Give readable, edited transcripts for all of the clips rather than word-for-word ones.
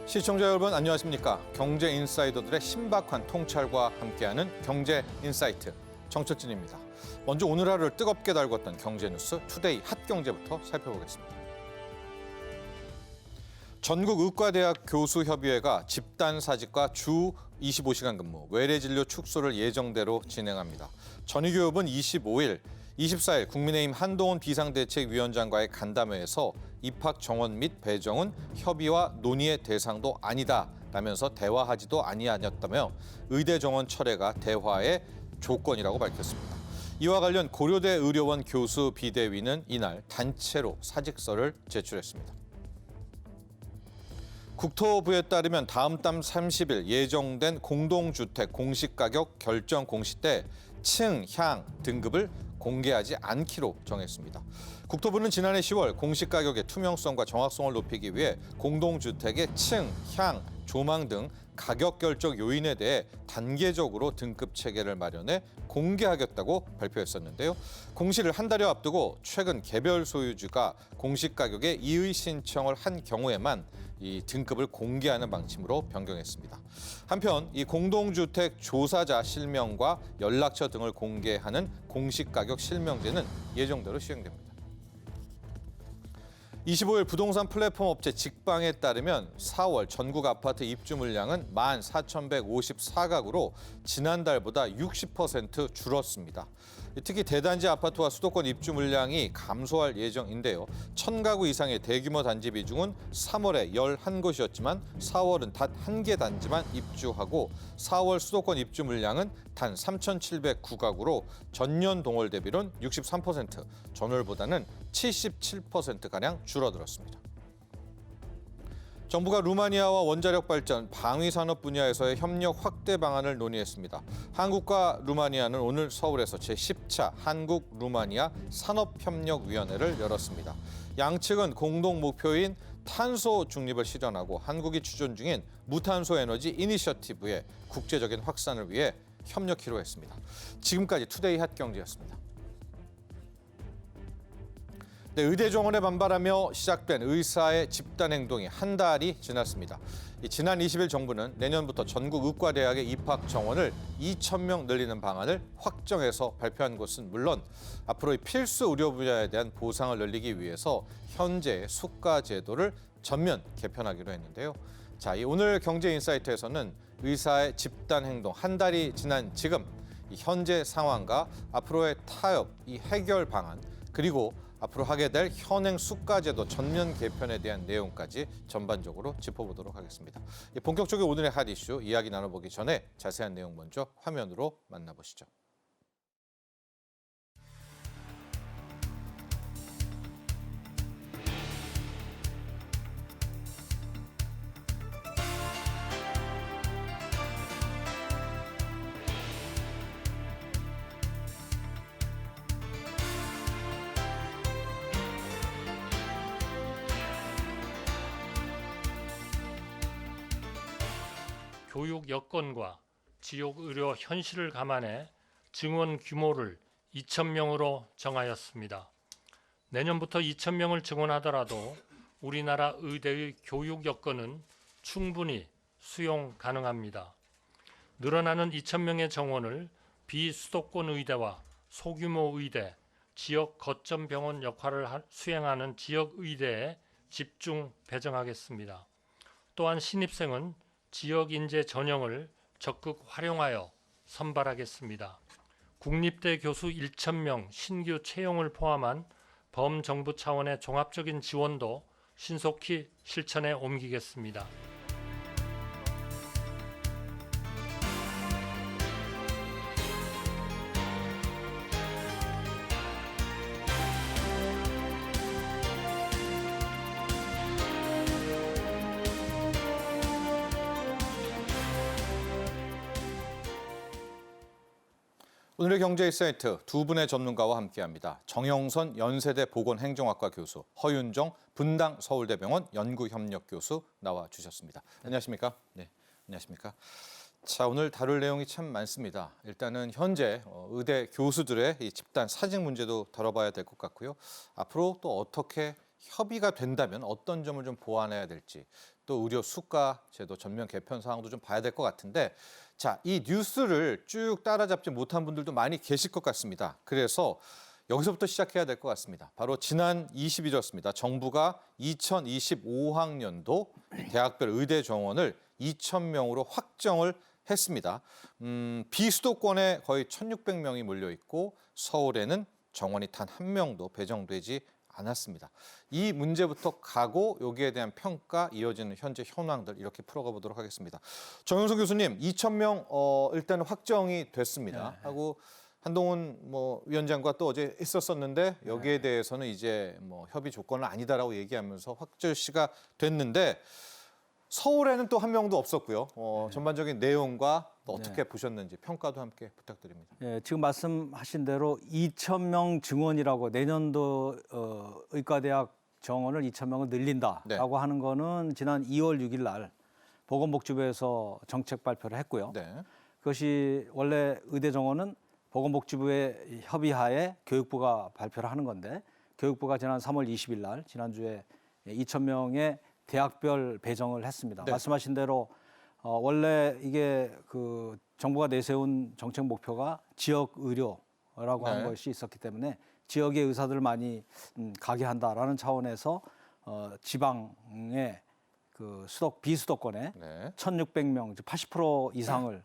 시청자 여러분 안녕하십니까? 경제 인사이더들의 신박한 통찰과 함께하는 경제 인사이트 정철진입니다. 먼저 오늘 하루를 뜨겁게 달궜던 경제 뉴스 투데이 핫경제부터 살펴보겠습니다. 전국의과대학 교수협의회가 집단사직과 주 25시간 근무, 외래진료 축소를 예정대로 진행합니다. 전의교협은 25일, 24일 국민의힘 한동훈 비상대책위원장과의 간담회에서 입학 정원 및 배정은 협의와 논의의 대상도 아니다라면서 대화하지도 아니하였다며 의대 정원 철회가 대화의 조건이라고 밝혔습니다. 이와 관련 고려대 의료원 교수 비대위는 이날 단체로 사직서를 제출했습니다. 국토부에 따르면 다음 달 30일 예정된 공동주택 공시가격 결정 공시 때 층, 향 등급을 공개하지 않기로 정했습니다. 국토부는 지난해 10월 공시가격의 투명성과 정확성을 높이기 위해 공동주택의 층, 향, 조망 등 가격 결정 요인에 대해 단계적으로 등급 체계를 마련해 공개하겠다고 발표했었는데요. 공시를 한 달여 앞두고 최근 개별 소유주가 공시가격에 이의 신청을 한 경우에만 이 등급을 공개하는 방침으로 변경했습니다. 한편 이 공동주택 조사자 실명과 연락처 등을 공개하는 공시가격 실명제는 예정대로 시행됩니다. 25일 부동산 플랫폼 업체 직방에 따르면 4월 전국 아파트 입주 물량은 14,154가구로 지난달보다 60% 줄었습니다. 특히 대단지 아파트와 수도권 입주 물량이 감소할 예정인데요. 1,000가구 이상의 대규모 단지 비중은 3월에 11곳이었지만 4월은 단 1개 단지만 입주하고 4월 수도권 입주 물량은 단 3,709가구로 전년 동월 대비로는 63%, 전월보다는 77%가량 줄어들었습니다. 정부가 루마니아와 원자력 발전, 방위 산업 분야에서의 협력 확대 방안을 논의했습니다. 한국과 루마니아는 오늘 서울에서 제10차 한국-루마니아 산업협력위원회를 열었습니다. 양측은 공동 목표인 탄소 중립을 실현하고 한국이 추진 중인 무탄소 에너지 이니셔티브의 국제적인 확산을 위해 협력키로 했습니다. 지금까지 투데이 핫경제였습니다. 네, 의대 정원에 반발하며 시작된 의사의 집단 행동이 한 달이 지났습니다. 지난 20일 정부는 내년부터 전국 의과대학의 입학 정원을 2,000명 늘리는 방안을 확정해서 발표한 것은 물론 앞으로의 필수 의료 분야에 대한 보상을 늘리기 위해서 현재의 수가 제도를 전면 개편하기로 했는데요. 자, 오늘 경제인사이트에서는 의사의 집단 행동 한 달이 지난 지금 이 현재 상황과 앞으로의 타협, 이 해결 방안 그리고 앞으로 하게 될 현행 수가제도 전면 개편에 대한 내용까지 전반적으로 짚어보도록 하겠습니다. 본격적인 오늘의 핫 이슈 이야기 나눠보기 전에 자세한 내용 먼저 화면으로 만나보시죠. 교육 여건과 지역 의료 현실을 감안해 증원 규모를 2,000명으로 정하였습니다. 내년부터 2,000명을 증원하더라도 우리나라 의대의 교육 여건은 충분히 수용 가능합니다. 늘어나는 2,000명의 정원을 비수도권 의대와 소규모 의대, 지역 거점 병원 역할을 수행하는 지역 의대에 집중 배정하겠습니다. 또한 신입생은 지역 인재 전형을 적극 활용하여 선발하겠습니다. 국립대 교수 1,000명 신규 채용을 포함한 범정부 차원의 종합적인 지원도 신속히 실천에 옮기겠습니다. 오늘의 경제인사이트 두 분의 전문가와 함께합니다. 정영선 연세대 보건행정학과 교수, 허윤정 분당 서울대병원 연구협력 교수 나와주셨습니다. 안녕하십니까? 네, 안녕하십니까? 자, 오늘 다룰 내용이 참 많습니다. 일단은 현재 의대 교수들의 이 집단 사직 문제도 다뤄봐야 될 것 같고요. 앞으로 또 어떻게 협의가 된다면 어떤 점을 좀 보완해야 될지 또 의료 수가 제도 전면 개편 사항도 좀 봐야 될 것 같은데 자, 이 뉴스를 쭉 따라잡지 못한 분들도 많이 계실 것 같습니다. 그래서 여기서부터 시작해야 될 것 같습니다. 바로 지난 20일이었습니다. 정부가 2025학년도 대학별 의대 정원을 2,000명으로 확정을 했습니다. 비수도권에 거의 1,600명이 몰려 있고 서울에는 정원이 단 한 명도 배정되지 않았습니다. 이 문제부터 가고 여기에 대한 평가, 이어지는 현재 현황들 이렇게 풀어가 보도록 하겠습니다. 정영선 교수님, 2,000명 일단 확정이 됐습니다. 네. 하고 한동훈 위원장과 또 어제 있었었는데 여기에 네. 대해서는 이제 협의 조건은 아니다라고 얘기하면서 확정시가 됐는데 서울에는 또 한 명도 없었고요. 전반적인 내용과 또 어떻게 네. 보셨는지 평가도 함께 부탁드립니다. 예, 지금 말씀하신 대로 2,000명 증원이라고 내년도 의과대학 정원을 2,000명을 늘린다라고 네. 하는 거는 지난 2월 6일 날 보건복지부에서 정책 발표를 했고요. 네. 그것이 원래 의대 정원은 보건복지부의 협의하에 교육부가 발표를 하는 건데 교육부가 지난 3월 20일 날 지난주에 2,000명의 대학별 배정을 했습니다. 네. 말씀하신 대로 원래 이게 그 정부가 내세운 정책 목표가 지역 의료라고 한 네. 것이 있었기 때문에 지역의 의사들을 많이 가게 한다라는 차원에서 지방의 그 비수도권에 네. 1,600명, 즉 80% 이상을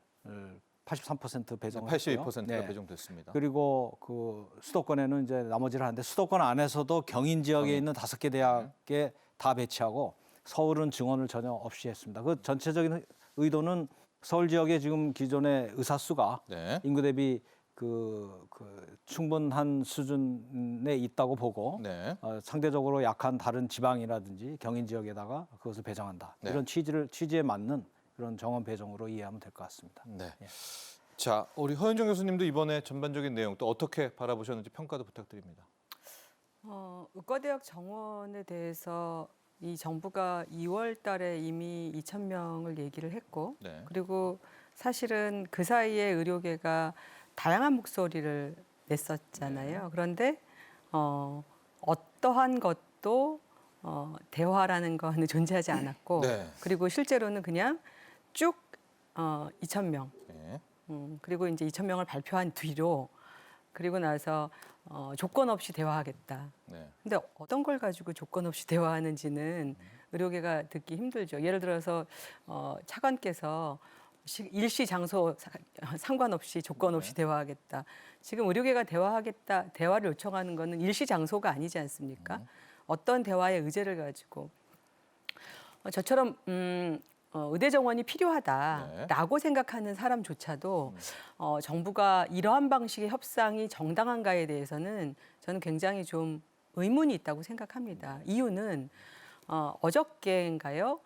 83% 배정했고요. 82%가 네. 배정됐습니다. 그리고 그 수도권에는 이제 나머지를 하는데 수도권 안에서도 경인 지역에 있는 5개 대학에 다 배치하고 서울은 증원을 전혀 없이 했습니다. 그 전체적인 의도는 서울 지역에 지금 기존의 의사 수가 네. 인구 대비 그 충분한 수준에 있다고 보고 네. 상대적으로 약한 다른 지방이라든지 경인 지역에다가 그것을 배정한다. 네. 이런 취지에 맞는 그런 정원 배정으로 이해하면 될 것 같습니다. 네. 예. 자, 우리 허윤정 교수님도 이번에 전반적인 내용 또 어떻게 바라보셨는지 평가도 부탁드립니다. 의과대학 정원에 대해서 이 정부가 2월 달에 이미 2,000명을 얘기를 했고 네. 그리고 사실은 그 사이에 의료계가 다양한 목소리를 냈었잖아요. 그런데 어떠한 것도 대화라는 거는 존재하지 않았고 네. 그리고 실제로는 그냥 쭉 2,000명 네. 그리고 이제 2,000명을 발표한 뒤로 그리고 나서 조건 없이 대화하겠다. 네. 근데 어떤 걸 가지고 조건 없이 대화하는지는 의료계가 듣기 힘들죠. 예를 들어서 차관께서 일시 장소 상관없이 조건 없이 대화하겠다. 지금 의료계가 대화를 요청하는 거는 일시 장소가 아니지 않습니까? 어떤 대화의 의제를 가지고 저처럼 의대 정원이 필요하다라고 생각하는 사람조차도 정부가 이러한 방식의 협상이 정당한가에 대해서는 저는 굉장히 좀 의문이 있다고 생각합니다. 이유는 어저께인가요?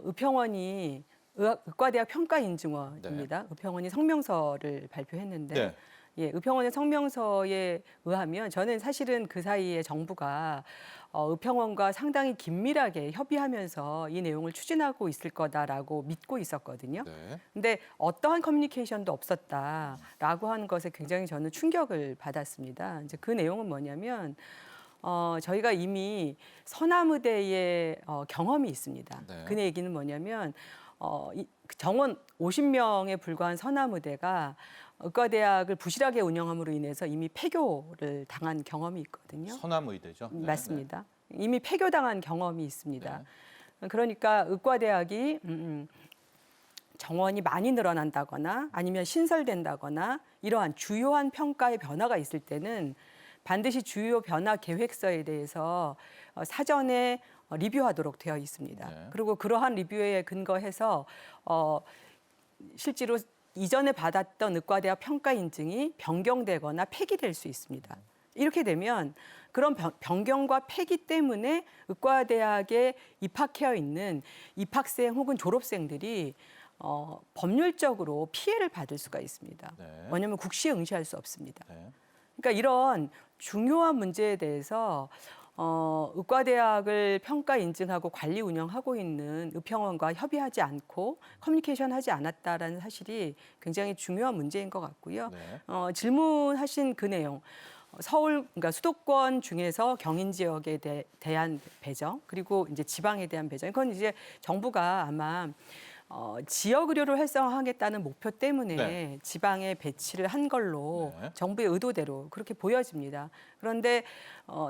의평원이 의과대학 평가인증원입니다. 의평원이 성명서를 발표했는데 네. 예, 의평원의 성명서에 의하면 저는 사실은 그 사이에 정부가 의평원과 상당히 긴밀하게 협의하면서 이 내용을 추진하고 있을 거다라고 믿고 있었거든요. 네. 근데 어떠한 커뮤니케이션도 없었다라고 하는 것에 굉장히 저는 충격을 받았습니다. 이제 그 내용은 뭐냐면 저희가 이미 서남의대의 경험이 있습니다. 네. 그 얘기는 뭐냐면 정원 50명에 불과한 서남의대가 의과대학을 부실하게 운영함으로 인해서 이미 폐교를 당한 경험이 있거든요. 서남의대죠. 네. 맞습니다. 이미 폐교당한 경험이 있습니다. 네. 그러니까 의과대학이 정원이 많이 늘어난다거나 아니면 신설된다거나 이러한 주요한 평가의 변화가 있을 때는 반드시 주요 변화 계획서에 대해서 사전에 리뷰하도록 되어 있습니다. 네. 그리고 그러한 리뷰에 근거해서 실제로 이전에 받았던 의과대학 평가 인증이 변경되거나 폐기될 수 있습니다. 이렇게 되면 그런 변경과 폐기 때문에 의과대학에 입학해 있는 입학생 혹은 졸업생들이 법률적으로 피해를 받을 수가 있습니다. 네. 왜냐하면 국시에 응시할 수 없습니다. 네. 그러니까 이런 중요한 문제에 대해서 의과대학을 평가 인증하고 관리 운영하고 있는 의평원과 협의하지 않고 커뮤니케이션하지 않았다라는 사실이 굉장히 중요한 문제인 것 같고요. 네. 질문하신 그 내용, 서울 그러니까 수도권 중에서 경인 지역에 대한 배정 그리고 이제 지방에 대한 배정 이건 이제 정부가 아마 지역 의료를 활성화하겠다는 목표 때문에 네. 지방에 배치를 한 걸로 네. 정부의 의도대로 그렇게 보여집니다. 그런데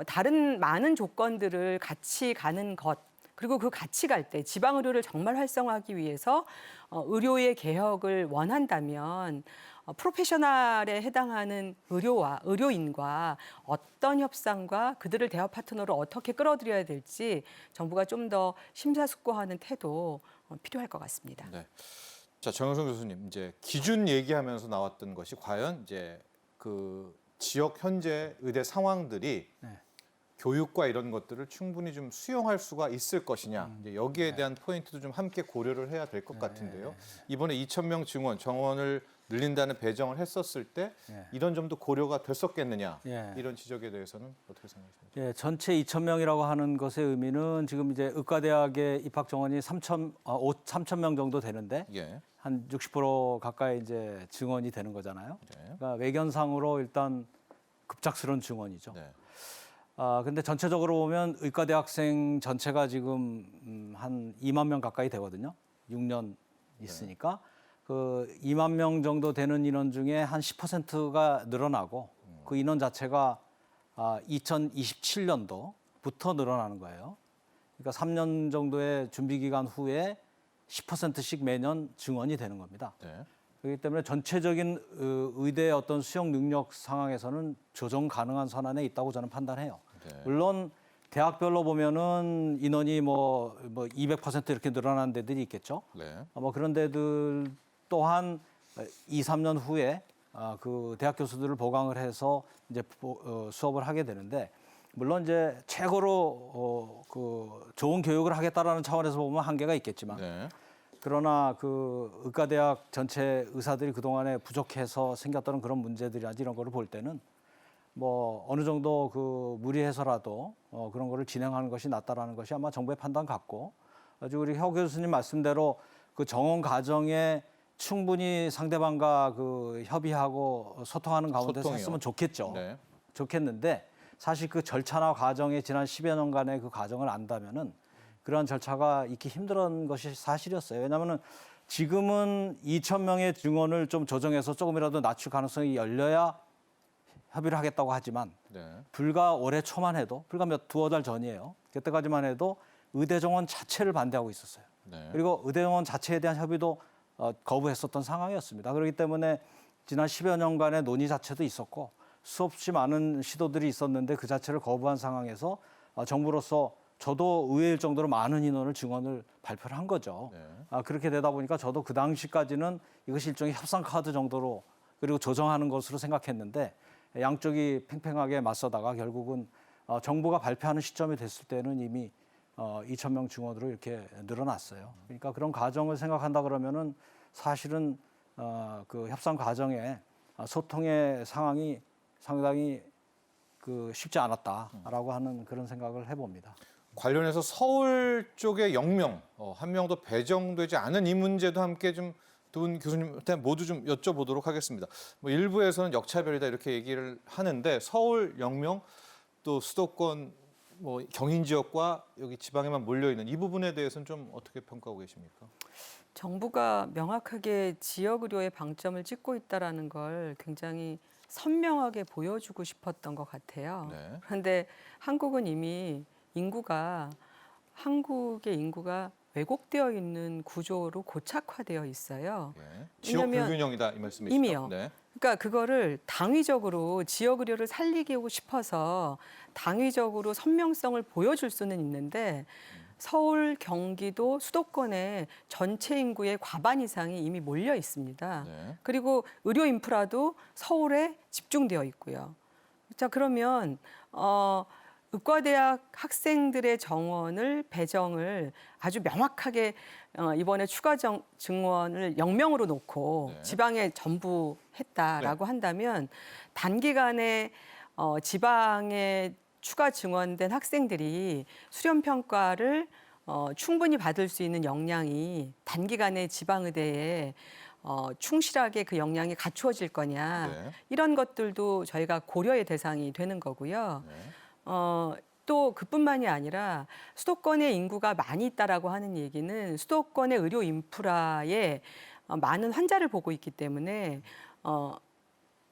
다른 많은 조건들을 같이 가는 것 그리고 그 같이 갈 때 지방 의료를 정말 활성화하기 위해서 의료의 개혁을 원한다면 프로페셔널에 해당하는 의료인과 어떤 협상과 그들을 대화 파트너로 어떻게 끌어들여야 될지 정부가 좀 더 심사숙고하는 태도 필요할 것 같습니다. 네. 자, 정영선 교수님, 이제 기준 얘기하면서 나왔던 것이 과연 이제 그 지역 현재 의대 상황들이 네. 교육과 이런 것들을 충분히 좀 수용할 수가 있을 것이냐. 이제 여기에 대한 포인트도 좀 함께 고려를 해야 될 것 같은데요. 이번에 2,000명 증원, 정원을 늘린다는 배정을 했었을 때 네. 이런 점도 고려가 됐었겠느냐. 예. 이런 지적에 대해서는 어떻게 생각하십니까? 예, 전체 2,000명이라고 하는 것의 의미는 지금 이제 의과대학의 입학 정원이 3,000명 정도 되는데 예. 한 60% 가까이 이제 증원이 되는 거잖아요. 네. 그러니까 외견상으로 일단 급작스러운 증원이죠. 네. 근데 전체적으로 보면 의과대학생 전체가 지금 한 2만 명 가까이 되거든요. 6년 있으니까 그 2만 명 정도 되는 인원 중에 한 10%가 늘어나고 그 인원 자체가 2027년도부터 늘어나는 거예요. 그러니까 3년 정도의 준비 기간 후에 10%씩 매년 증원이 되는 겁니다. 네. 그렇기 때문에 전체적인 의대의 어떤 수용 능력 상황에서는 조정 가능한 선안에 있다고 저는 판단해요. 네. 물론 대학별로 보면은 인원이 뭐 200% 이렇게 늘어난 데들이 있겠죠. 네. 뭐 그런 데들 또한 2, 3년 후에 그 대학 교수들을 보강을 해서 이제 수업을 하게 되는데 물론 이제 최고로 그 좋은 교육을 하겠다라는 차원에서 보면 한계가 있겠지만 네. 그러나 그 의과대학 전체 의사들이 그동안에 부족해서 생겼던 그런 문제들이라든지 이런 거를 볼 때는 뭐 어느 정도 그 무리해서라도 그런 거를 진행하는 것이 낫다라는 것이 아마 정부의 판단 같고 아주 우리 혀 교수님 말씀대로 그 정원 과정에 충분히 상대방과 그 협의하고 소통하는 가운데서 소통이요. 했으면 좋겠죠. 네. 좋겠는데 사실 그 절차나 과정에 지난 10여 년간의 그 과정을 안다면은 그러한 절차가 있기 힘든 것이 사실이었어요. 왜냐하면은 지금은 2,000명의 증원을 좀 조정해서 조금이라도 낮출 가능성이 열려야 협의를 하겠다고 하지만 네. 불과 올해 초만 해도 불과 두어 달 전이에요. 그때까지만 해도 의대 정원 자체를 반대하고 있었어요. 네. 그리고 의대 정원 자체에 대한 협의도 거부했었던 상황이었습니다. 그렇기 때문에 지난 10여 년간의 논의 자체도 있었고 수없이 많은 시도들이 있었는데 그 자체를 거부한 상황에서 정부로서 저도 의외일 정도로 많은 인원을 증원을 발표를 한 거죠. 네. 그렇게 되다 보니까 저도 그 당시까지는 이것이 일종의 협상 카드 정도로 그리고 조정하는 것으로 생각했는데 양쪽이 팽팽하게 맞서다가 결국은 정부가 발표하는 시점이 됐을 때는 이미 2,000명 증원으로 이렇게 늘어났어요. 그러니까 그런 과정을 생각한다 그러면은 사실은 그 협상 과정에 소통의 상황이 상당히 그 쉽지 않았다라고 하는 그런 생각을 해봅니다. 관련해서 서울 쪽의 0명, 한 명도 배정되지 않은 이 문제도 함께 좀 두 분 교수님한테 모두 좀 여쭤보도록 하겠습니다. 뭐 일부에서는 역차별이다 이렇게 얘기를 하는데 서울 0명 또 수도권 뭐 경인 지역과 여기 지방에만 몰려 있는 이 부분에 대해서는 좀 어떻게 평가하고 계십니까? 정부가 명확하게 지역 의료에 방점을 찍고 있다라는 걸 굉장히 선명하게 보여주고 싶었던 것 같아요. 네. 그런데 한국은 이미 한국의 인구가 왜곡되어 있는 구조로 고착화되어 있어요. 네. 지역 왜냐면 불균형이다 이 말씀이시죠? 이미요. 네. 그러니까 그거를 당위적으로 지역 의료를 살리고 싶어서 당위적으로 선명성을 보여줄 수는 있는데 서울, 경기도, 수도권의 전체 인구의 과반 이상이 이미 몰려 있습니다. 네. 그리고 의료 인프라도 서울에 집중되어 있고요. 자, 그러면 의과대학 학생들의 정원을 배정을 아주 명확하게 이번에 추가 증원을 0명으로 놓고 네. 지방에 전부 했다라고 한다면 단기간에 지방에 추가 증원된 학생들이 수련 평가를 충분히 받을 수 있는 역량이 단기간에 지방의대에 충실하게 그 역량이 갖추어질 거냐 네. 이런 것들도 저희가 고려의 대상이 되는 거고요. 네. 또 그뿐만이 아니라 수도권의 인구가 많이 있다라고 하는 얘기는 수도권의 의료 인프라에 많은 환자를 보고 있기 때문에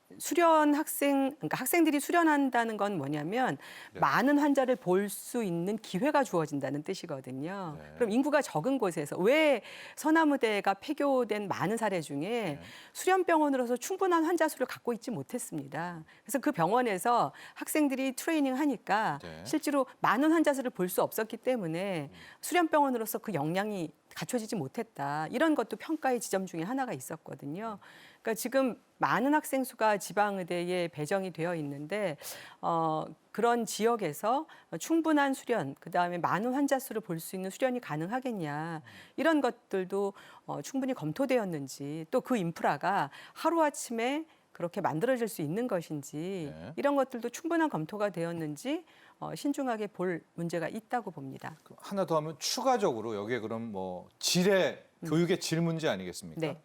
그러니까 학생들이 수련한다는 건 뭐냐면 네. 많은 환자를 볼 수 있는 기회가 주어진다는 뜻이거든요. 네. 그럼 인구가 적은 곳에서 왜 서남의대가 폐교된 많은 사례 중에 네. 수련병원으로서 충분한 환자 수를 갖고 있지 못했습니다. 그래서 그 병원에서 학생들이 트레이닝 하니까 네. 실제로 많은 환자 수를 볼 수 없었기 때문에 수련병원으로서 그 역량이 갖춰지지 못했다. 이런 것도 평가의 지점 중에 하나가 있었거든요. 그러니까 지금 많은 학생 수가 지방의대에 배정이 되어 있는데 그런 지역에서 충분한 수련, 그다음에 많은 환자 수를 볼 수 있는 수련이 가능하겠냐. 이런 것들도 충분히 검토되었는지 또 그 인프라가 하루아침에 그렇게 만들어질 수 있는 것인지 네. 이런 것들도 충분한 검토가 되었는지 신중하게 볼 문제가 있다고 봅니다. 하나 더 하면 추가적으로 여기에 그럼 뭐 질의 교육의 질 문제 아니겠습니까? 네.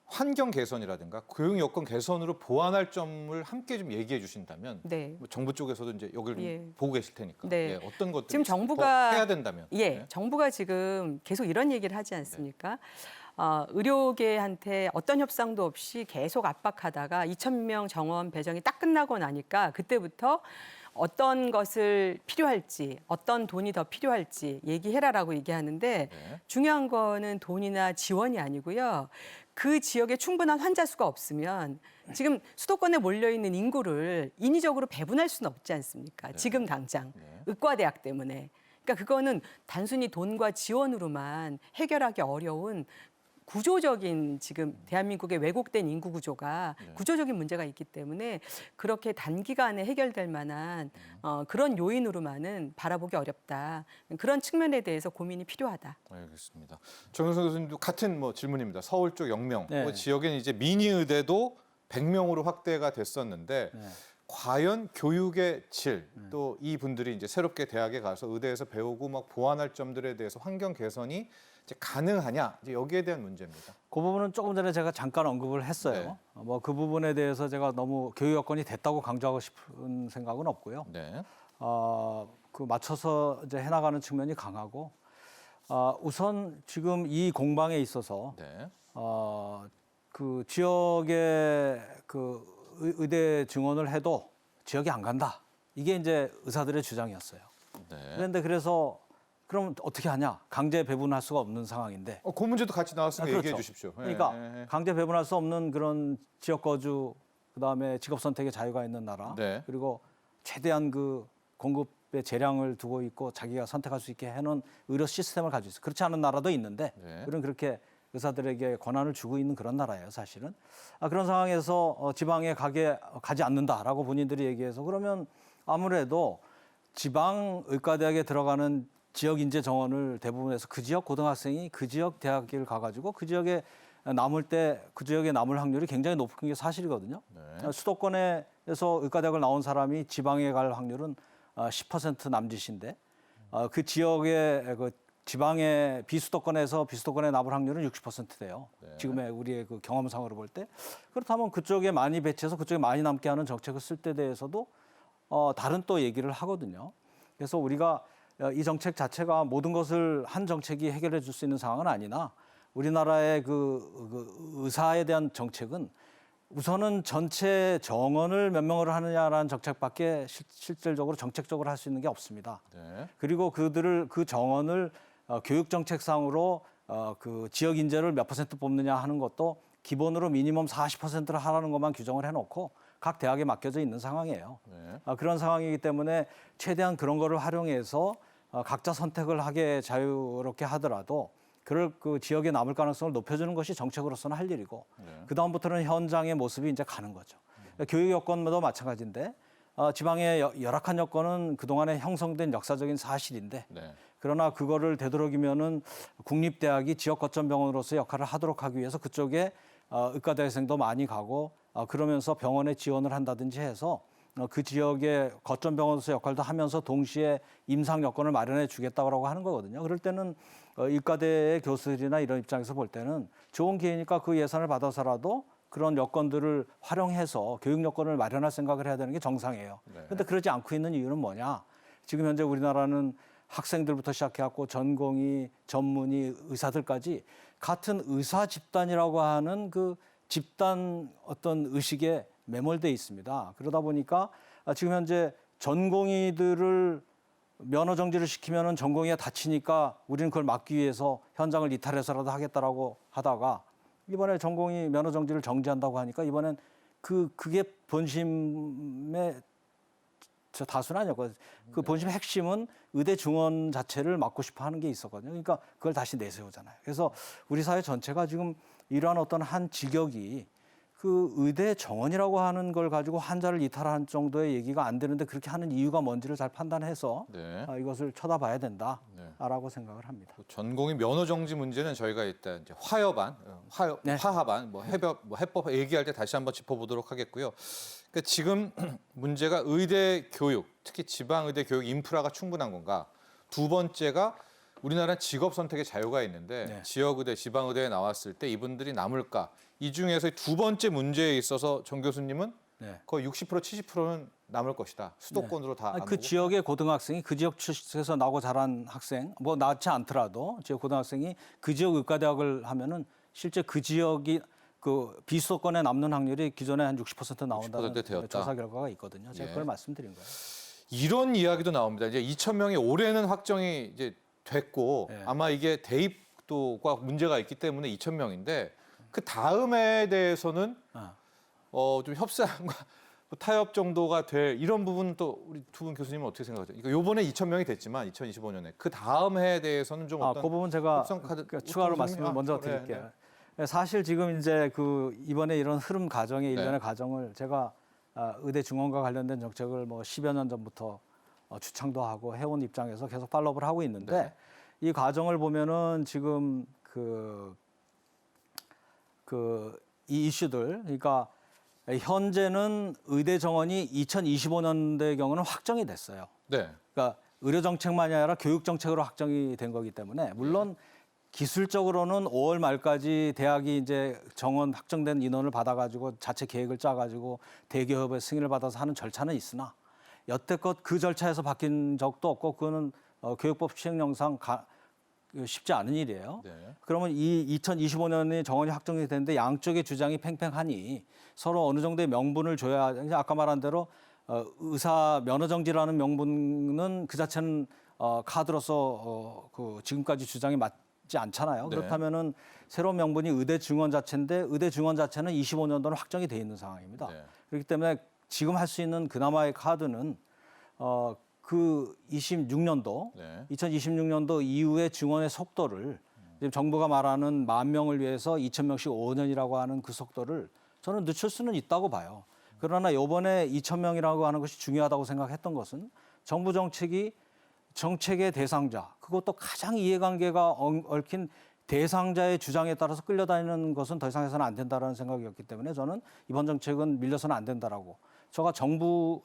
환경 개선이라든가 교육 여건 개선으로 보완할 점을 함께 좀 얘기해 주신다면 네. 뭐 정부 쪽에서도 이제 여기를 좀 예. 보고 계실 테니까 네. 예, 어떤 것들이 지금 정부가 해야 된다면 예, 네. 정부가 지금 계속 이런 얘기를 하지 않습니까? 의료계한테 어떤 협상도 없이 계속 압박하다가 2,000명 정원 배정이 딱 끝나고 나니까 그때부터 어떤 것을 필요할지, 어떤 돈이 더 필요할지 얘기해라라고 얘기하는데 네. 중요한 거는 돈이나 지원이 아니고요. 그 지역에 충분한 환자 수가 없으면 지금 수도권에 몰려 있는 인구를 인위적으로 배분할 수는 없지 않습니까? 지금 당장 네. 의과대학 때문에. 그러니까 그거는 단순히 돈과 지원으로만 해결하기 어려운 구조적인 지금 대한민국의 왜곡된 인구 구조가 구조적인 문제가 있기 때문에 그렇게 단기간에 해결될 만한 그런 요인으로만은 바라보기 어렵다. 그런 측면에 대해서 고민이 필요하다. 알겠습니다. 정영석 교수님도 같은 뭐 질문입니다. 서울 쪽 영명 네. 뭐 지역엔 이제 미니 의대도 100명으로 확대가 됐었는데 네. 과연 교육의 질 또 이 분들이 이제 새롭게 대학에 가서 의대에서 배우고 막 보완할 점들에 대해서 환경 개선이 이제 가능하냐 이제 여기에 대한 문제입니다. 그 부분은 조금 전에 제가 잠깐 언급을 했어요. 뭐 그 부분에 대해서 제가 너무 교육 여건이 됐다고 강조하고 싶은 생각은 없고요. 네. 그 맞춰서 이제 해나가는 측면이 강하고 우선 지금 이 공방에 있어서 네. 그 지역에 그 의대 증원을 해도 지역이 안 간다. 이게 이제 의사들의 주장이었어요. 네. 그런데 그래서 그럼 어떻게 하냐? 강제 배분할 수가 없는 상황인데. 그 문제도 같이 나왔으니까 그렇죠. 얘기해 주십시오. 예, 그러니까 예, 예. 강제 배분할 수 없는 그런 지역 거주, 그다음에 직업 선택의 자유가 있는 나라, 네. 그리고 최대한 그 공급의 재량을 두고 있고 자기가 선택할 수 있게 해놓은 의료 시스템을 가지고 있어요. 그렇지 않은 나라도 있는데 네. 우리는 그렇게 의사들에게 권한을 주고 있는 그런 나라예요, 사실은. 그런 상황에서 지방에 가지 않는다라고 본인들이 얘기해서 그러면 아무래도 지방 의과대학에 들어가는 지역 인재 정원을 대부분 해서 그 지역 고등학생이 그 지역 대학을 가가지고 그 지역에 남을 때 그 지역에 남을 확률이 굉장히 높은 게 사실이거든요. 네. 수도권에서 의과대학을 나온 사람이 지방에 갈 확률은 10% 남짓인데 그 지역의 그 지방의 비수도권에 남을 확률은 60% 돼요. 네. 지금의 우리의 그 경험상으로 볼 때. 그렇다면 그쪽에 많이 배치해서 그쪽에 많이 남게 하는 정책을 쓸 때 대해서도 다른 또 얘기를 하거든요. 그래서 우리가 이 정책 자체가 모든 것을 한 정책이 해결해 줄 수 있는 상황은 아니나 우리나라의 그 의사에 대한 정책은 우선은 전체 정원을 몇 명으로 하느냐라는 정책밖에 실질적으로 정책적으로 할 수 있는 게 없습니다. 네. 그리고 그 정원을 교육 정책상으로 그 지역 인재를 몇 퍼센트 뽑느냐 하는 것도 기본으로 미니멈 40%를 하라는 것만 규정을 해놓고 각 대학에 맡겨져 있는 상황이에요. 네. 그런 상황이기 때문에 최대한 그런 거를 활용해서 각자 선택을 하게 자유롭게 하더라도 그럴 그 지역에 남을 가능성을 높여주는 것이 정책으로서는 할 일이고 네. 그 다음부터는 현장의 모습이 이제 가는 거죠. 교육 여건도 마찬가지인데 지방의 열악한 여건은 그동안에 형성된 역사적인 사실인데 네. 그러나 그거를 되도록이면은 국립대학이 지역 거점 병원으로서 역할을 하도록 하기 위해서 그쪽에 의과대학생도 많이 가고 그러면서 병원에 지원을 한다든지 해서 그 지역의 거점 병원서 역할도 하면서 동시에 임상 여건을 마련해 주겠다고 하는 거거든요. 그럴 때는 의과대의 교수들이나 이런 입장에서 볼 때는 좋은 기회니까 그 예산을 받아서라도 그런 여건들을 활용해서 교육 여건을 마련할 생각을 해야 되는 게 정상이에요. 그런데 그러지 않고 있는 이유는 뭐냐? 지금 현재 우리나라는 학생들부터 시작해갖고 전공의, 전문의, 의사들까지 같은 의사 집단이라고 하는 그 집단 어떤 의식에 매몰돼 있습니다. 그러다 보니까 지금 현재 전공의들을 면허 정지를 시키면은 전공의가 다치니까 우리는 그걸 막기 위해서 현장을 이탈해서라도 하겠다라고 하다가 이번에 전공의 면허 정지를 정지한다고 하니까 이번엔 그게 본심의 다수는 아니었거든요. 그 본심의 핵심은 의대 증원 자체를 막고 싶어 하는 게 있었거든요. 그러니까 그걸 다시 내세우잖아요. 그래서 우리 사회 전체가 지금 이러한 어떤 한 직역이 그 의대 정원이라고 하는 걸 가지고 환자를 이탈한 정도의 얘기가 안 되는데 그렇게 하는 이유가 뭔지를 잘 판단해서 네. 이것을 쳐다봐야 된다라고 생각을 합니다. 전공의 면허 정지 문제는 저희가 일단 이제 네. 화합안, 해법 얘기할 때 다시 한번 짚어보도록 하겠고요. 그러니까 지금 문제가 의대 교육, 특히 지방 의대 교육 인프라가 충분한 건가? 두 번째가 우리나라는 직업 선택의 자유가 있는데 네. 지역 의대, 지방 의대에 나왔을 때 이분들이 남을까? 이 중에서 두 번째 문제에 있어서 정 교수님은 네. 거의 60% 70%는 남을 것이다. 수도권으로 다 안 그 오고. 지역의 고등학생이 그 지역 출신에서 나고 자란 학생, 뭐 낳지 않더라도 지역 고등학생이 그 지역 의과대학을 하면은 실제 그 지역이 그 비수도권에 남는 확률이 기존에 한 60% 나온다는 60% 되었다. 조사 결과가 있거든요. 제가 예. 그걸 말씀드린 거예요. 이런 이야기도 나옵니다. 이제 2,000명이 올해는 확정이 이제 됐고 네. 아마 이게 대입도가 문제가 있기 때문에 2,000명인데 그 다음에 대해서는 좀 협상과 타협 정도가 될 이런 부분 또 우리 두 분 교수님은 어떻게 생각하세요? 이거 요번에 2,000명이 됐지만 2025년에 그 다음 해에 대해서는 좀 어떤 그 부분 제가 협상 카드 추가로 어떤 말씀을 먼저 네, 드릴게요. 사실 지금 이제 그 이번에 이런 흐름 과정의 네. 일련의 과정을 제가 의대 증원과 관련된 정책을 뭐 10여 년 전부터 주창도 하고 해온 입장에서 계속 팔로우를 하고 있는데 네. 이 과정을 보면은 지금 이 이슈들 그러니까 현재는 의대 정원이 2025년도의 경우는 확정이 됐어요. 네. 그러니까 의료 정책만이 아니라 교육 정책으로 확정이 된 거기 때문에 물론 기술적으로는 5월 말까지 대학이 이제 정원 확정된 인원을 받아가지고 자체 계획을 짜가지고 대기업의 승인을 받아서 하는 절차는 있으나 여태껏 그 절차에서 바뀐 적도 없고 그거는 교육법 시행령상 쉽지 않은 일이에요. 네. 그러면 이 2025년에 정원이 확정이 됐는데 양쪽의 주장이 팽팽하니 서로 어느 정도의 명분을 줘야 이제 아까 말한 대로 의사 면허 정지라는 명분은 그 자체는 카드로서 그 지금까지 주장이 맞지 않잖아요. 네. 그렇다면은 새로운 명분이 의대 증원 자체인데 의대 증원 자체는 25년도는 확정이 돼 있는 상황입니다. 네. 그렇기 때문에 지금 할 수 있는 그나마의 카드는 그 26년도, 네. 2026년도 이후의 증원의 속도를 지금 정부가 말하는 10,000명을 위해서 2,000명씩 5년이라고 하는 그 속도를 저는 늦출 수는 있다고 봐요. 그러나 이번에 2,000명이라고 하는 것이 중요하다고 생각했던 것은 정부 정책이 정책의 대상자, 그것도 가장 이해관계가 얽힌 대상자의 주장에 따라서 끌려다니는 것은 더 이상 해서는 안 된다라는 생각이었기 때문에 저는 이번 정책은 밀려서는 안 된다라고. 제가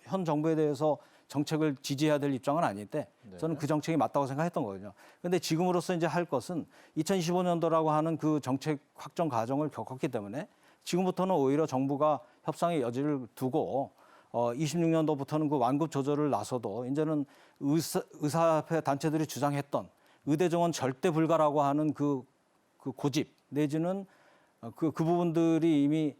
현 정부에 대해서 정책을 지지해야 될 입장은 아닌데 저는 그 정책이 맞다고 생각했던 거거든요. 그런데 지금으로서 이제 할 것은 2025년도라고 하는 그 정책 확정 과정을 겪었기 때문에 지금부터는 오히려 정부가 협상의 여지를 두고 26년도부터는 그 완급 조절을 나서도 이제는 의사협회 단체들이 주장했던 의대 정원 절대 불가라고 하는 그 고집 내지는 그 부분들이 이미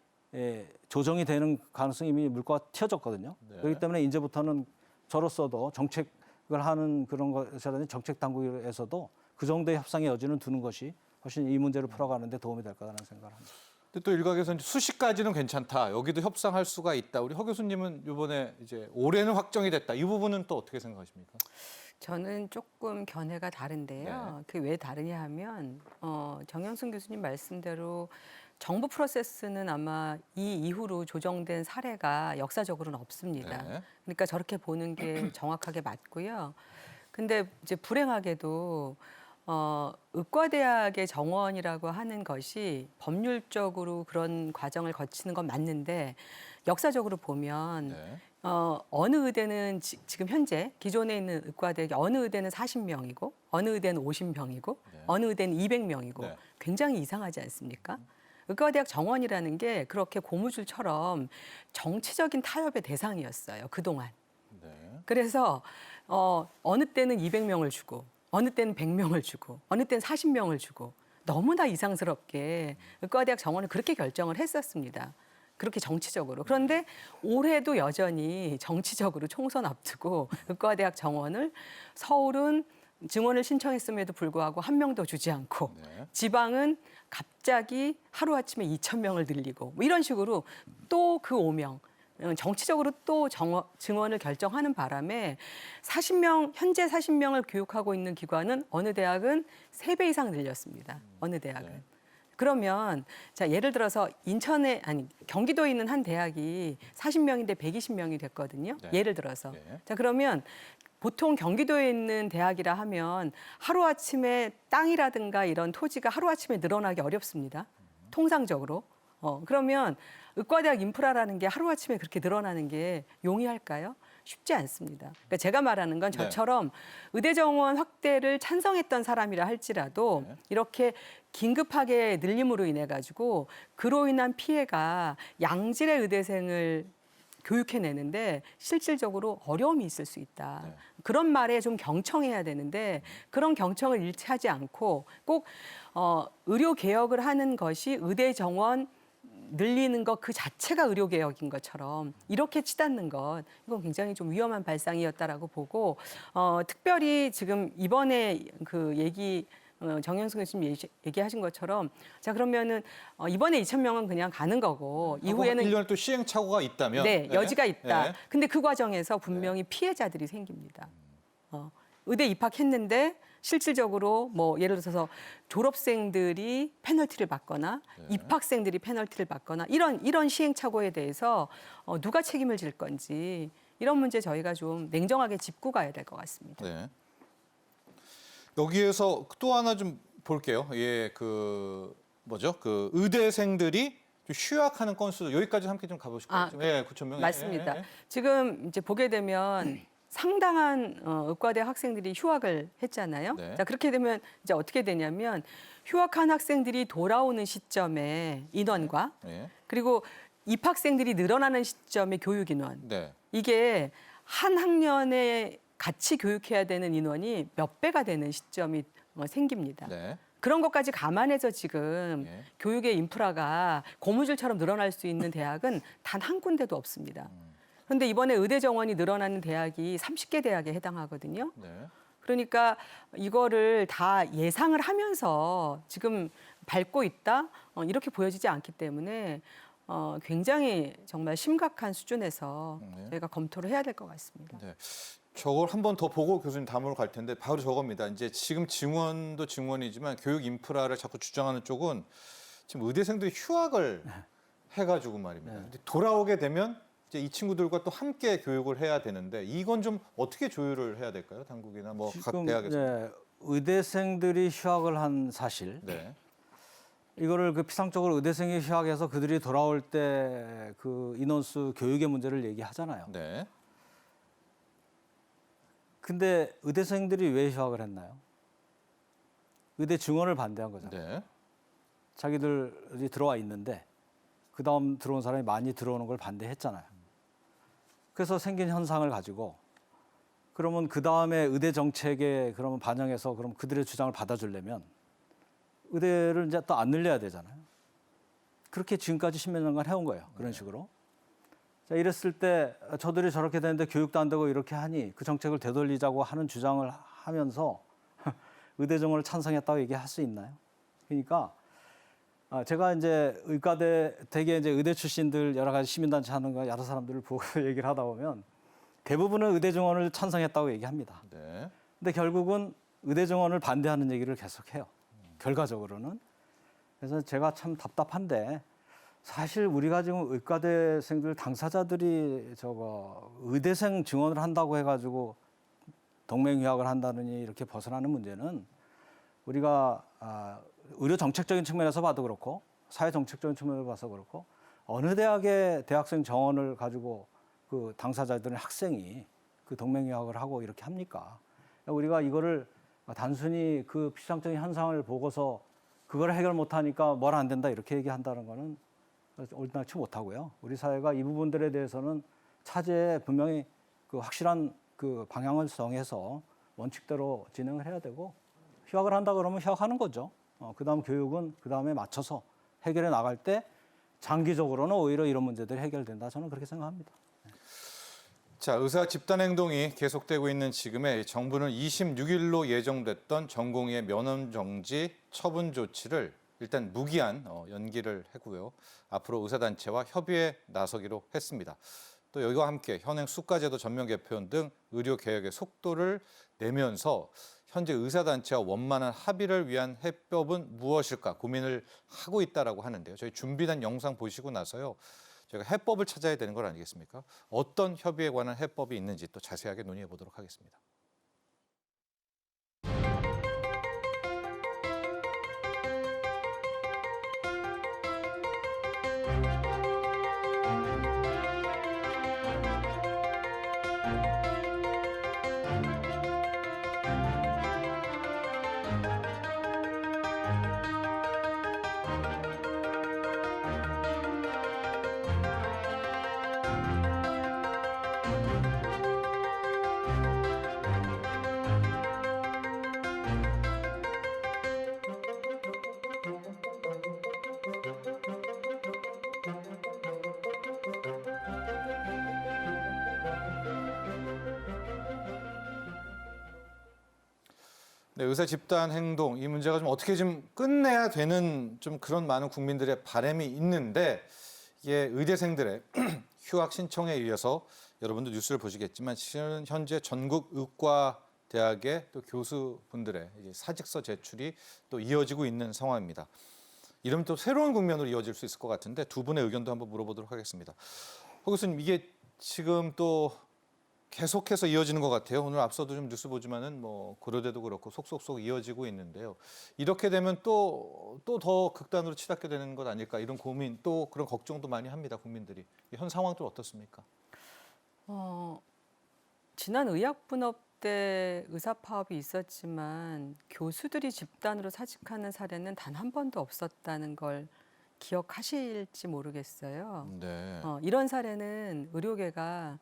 조정이 되는 가능성이 이미 물꼬가 튀어졌거든요. 네. 그렇기 때문에 이제부터는 저로서도 정책을 하는 그런 것이라든지 정책 당국에서도 그 정도의 협상의 여지는 두는 것이 훨씬 이 문제를 풀어가는 데 도움이 될 거라는 생각을 합니다. 근데 또 일각에서는 수시까지는 괜찮다. 여기도 협상할 수가 있다. 우리 허 교수님은 이번에 이제 올해는 확정이 됐다. 이 부분은 또 어떻게 생각하십니까? 저는 조금 견해가 다른데요. 그게 왜 다르냐 하면 정영순 교수님 말씀대로 정부 프로세스는 아마 이 이후로 조정된 사례가 역사적으로는 없습니다. 네. 그러니까 저렇게 보는 게 정확하게 맞고요. 근데 이제 불행하게도 의과대학의 정원이라고 하는 것이 법률적으로 그런 과정을 거치는 건 맞는데 역사적으로 보면 네. 어느 의대는 지금 현재 기존에 있는 의과대학이 어느 의대는 40명이고 어느 의대는 50명이고 어느 의대는 200명이고 네. 굉장히 이상하지 않습니까? 의과대학 정원이라는 게 그렇게 고무줄처럼 정치적인 타협의 대상이었어요. 그동안. 네. 그래서 어느 때는 200명을 주고 어느 때는 100명을 주고 어느 때는 40명을 주고 너무나 이상스럽게 의과대학 정원을 그렇게 결정을 했었습니다. 그렇게 정치적으로. 그런데 올해도 여전히 정치적으로 총선 앞두고 의과대학 정원을 서울은 증원을 신청했음에도 불구하고 한 명도 주지 않고 네. 지방은 갑자기 하루아침에 2,000명을 늘리고 뭐 이런 식으로 또 그 5명 정치적으로 또 증원을 결정하는 바람에 40명 현재 40명을 교육하고 있는 기관은 어느 대학은 3배 이상 늘렸습니다. 어느 대학은. 네. 그러면 자 예를 들어서 경기도에 있는 한 대학이 40명인데 120명이 됐거든요. 네. 예를 들어서. 네. 자 그러면 보통 경기도에 있는 대학이라 하면 하루아침에 땅이라든가 이런 토지가 하루아침에 늘어나기 어렵습니다. 통상적으로. 그러면 의과대학 인프라라는 게 하루아침에 그렇게 늘어나는 게 용이할까요? 쉽지 않습니다. 그러니까 제가 말하는 건 저처럼 의대 정원 확대를 찬성했던 사람이라 할지라도 이렇게 긴급하게 늘림으로 인해 가지고 그로 인한 피해가 양질의 의대생을 교육해내는데 실질적으로 어려움이 있을 수 있다. 네. 그런 말에 좀 경청해야 되는데 그런 경청을 잃지 하지 않고 꼭 의료 개혁을 하는 것이 의대 정원 늘리는 것 그 자체가 의료 개혁인 것처럼 이렇게 치닫는 것 이건 굉장히 좀 위험한 발상이었다라고 보고 특별히 지금 이번에 그 얘기 정현숙 교수님 얘기하신 것처럼 자 그러면은 이번에 2,000명은 그냥 가는 거고 이후에는 1년에 또 시행착오가 있다면 네, 여지가 있다. 네. 근데 그 과정에서 분명히 피해자들이 생깁니다. 의대 입학했는데 실질적으로 뭐 예를 들어서 졸업생들이 페널티를 받거나 입학생들이 페널티를 받거나 이런 시행착오에 대해서 누가 책임을 질 건지 이런 문제 저희가 좀 냉정하게 짚고 가야 될 것 같습니다. 네. 여기에서 또 하나 좀 볼게요. 예, 그 의대생들이 좀 휴학하는 건수 여기까지 함께 좀 가보실까요? 예, 9,000명. 맞습니다. 예. 지금 이제 보게 되면 상당한 의과대 학생들이 휴학을 했잖아요. 네. 자 그렇게 되면 이제 어떻게 되냐면 휴학한 학생들이 돌아오는 시점에 인원과 예. 그리고 입학생들이 늘어나는 시점의 교육 인원 네. 이게 한 학년에 같이 교육해야 되는 인원이 몇 배가 되는 시점이 생깁니다. 네. 그런 것까지 감안해서 지금 예. 교육의 인프라가 고무줄처럼 늘어날 수 있는 대학은 단 한 군데도 없습니다. 그런데 이번에 의대 정원이 늘어나는 대학이 30개 대학에 해당하거든요. 네. 그러니까 이거를 다 예상을 하면서 지금 밟고 있다 이렇게 보여지지 않기 때문에 굉장히 정말 심각한 수준에서 네. 저희가 검토를 해야 될 것 같습니다. 네. 저걸 한 번 더 보고 교수님 다음으로 갈 텐데 바로 저겁니다. 이제 지금 증원도 증원이지만 교육 인프라를 자꾸 주장하는 쪽은 지금 의대생들이 휴학을 해가지고 말입니다. 근데 돌아오게 되면 이제 이 친구들과 또 함께 교육을 해야 되는데 이건 좀 어떻게 조율을 해야 될까요? 당국이나 뭐 각 지금 대학에서. 의대생들이 휴학을 한 사실 네. 이거를 그 피상적으로 의대생이 휴학해서 그들이 돌아올 때 그 인원수 교육의 문제를 얘기하잖아요. 네. 근데 의대생들이 왜 휴학을 했나요? 의대 증원을 반대한 거잖아요. 네. 자기들이 들어와 있는데 그 다음 들어온 사람이 많이 들어오는 걸 반대했잖아요. 그래서 생긴 현상을 가지고 그러면 그 다음에 의대 정책에 그러면 반영해서 그럼 그들의 주장을 받아주려면 의대를 이제 또 안 늘려야 되잖아요. 그렇게 지금까지 10몇 년간 해온 거예요. 그런 식으로. 자, 이랬을 때 저들이 저렇게 되는데 교육도 안 되고 이렇게 하니 그 정책을 되돌리자고 하는 주장을 하면서 의대 정원을 찬성했다고 얘기할 수 있나요? 그러니까 제가 이제 의과대 되게 이제 의대 출신들 여러 가지 시민단체 하는 거 여러 사람들을 보고 얘기를 하다 보면 대부분은 의대 정원을 찬성했다고 얘기합니다. 네. 근데 결국은 의대 정원을 반대하는 얘기를 계속해요. 결과적으로는. 그래서 제가 참 답답한데 사실 우리가 지금 의과대생들 당사자들이 의대생 증원을 한다고 해가지고 동맹휴학을 한다느니 이렇게 벗어나는 문제는 우리가 의료 정책적인 측면에서 봐도 그렇고 사회 정책적인 측면에서 봐서 그렇고 어느 대학의 대학생 정원을 가지고 그 당사자들은 학생이 그 동맹유학을 하고 이렇게 합니까? 우리가 이거를 단순히 그 피상적인 현상을 보고서 그걸 해결 못하니까 뭘 안 된다 이렇게 얘기한다는 거는 옳지 못하고요. 우리 사회가 이 부분들에 대해서는 차제에 분명히 그 확실한 그 방향을 정해서 원칙대로 진행을 해야 되고 휴학을 한다 그러면 휴학하는 거죠. 그다음 교육은 그다음에 맞춰서 해결해 나갈 때 장기적으로는 오히려 이런 문제들이 해결된다. 저는 그렇게 생각합니다. 자, 의사 집단 행동이 계속되고 있는 지금에 정부는 26일로 예정됐던 전공의의 면허 정지 처분 조치를 일단 무기한 연기를 했고요. 앞으로 의사단체와 협의에 나서기로 했습니다. 또 여기와 함께 현행 수가제도 전면 개편 등 의료 개혁의 속도를 내면서 현재 의사단체와 원만한 합의를 위한 해법은 무엇일까 고민을 하고 있다라고 하는데요. 저희 준비된 영상 보시고 나서요. 저희가 해법을 찾아야 되는 건 아니겠습니까? 어떤 협의에 관한 해법이 있는지 또 자세하게 논의해 보도록 하겠습니다. 네, 의사 집단 행동 이 문제가 좀 어떻게 좀 끝내야 되는 좀 그런 많은 국민들의 바람이 있는데 이게 의대생들의 휴학 신청에 의해서 여러분도 뉴스를 보시겠지만 실은 현재 전국 의과대학의 또 교수분들의 이제 사직서 제출이 또 이어지고 있는 상황입니다. 이러면 또 새로운 국면으로 이어질 수 있을 것 같은데 두 분의 의견도 한번 물어보도록 하겠습니다. 허 교수님, 이게 지금 또 계속해서 이어지는 것 같아요. 오늘 앞서도 좀 뉴스 보지만은 뭐 고려대도 그렇고 속속속 이어지고 있는데요. 이렇게 되면 또 더 극단으로 치닫게 되는 것 아닐까 이런 고민 또 그런 걱정도 많이 합니다. 국민들이. 현 상황 좀 어떻습니까? 지난 의학분업 때 의사 파업이 있었지만 교수들이 집단으로 사직하는 사례는 단 한 번도 없었다는 걸 기억하실지 모르겠어요. 네. 이런 사례는 의료계가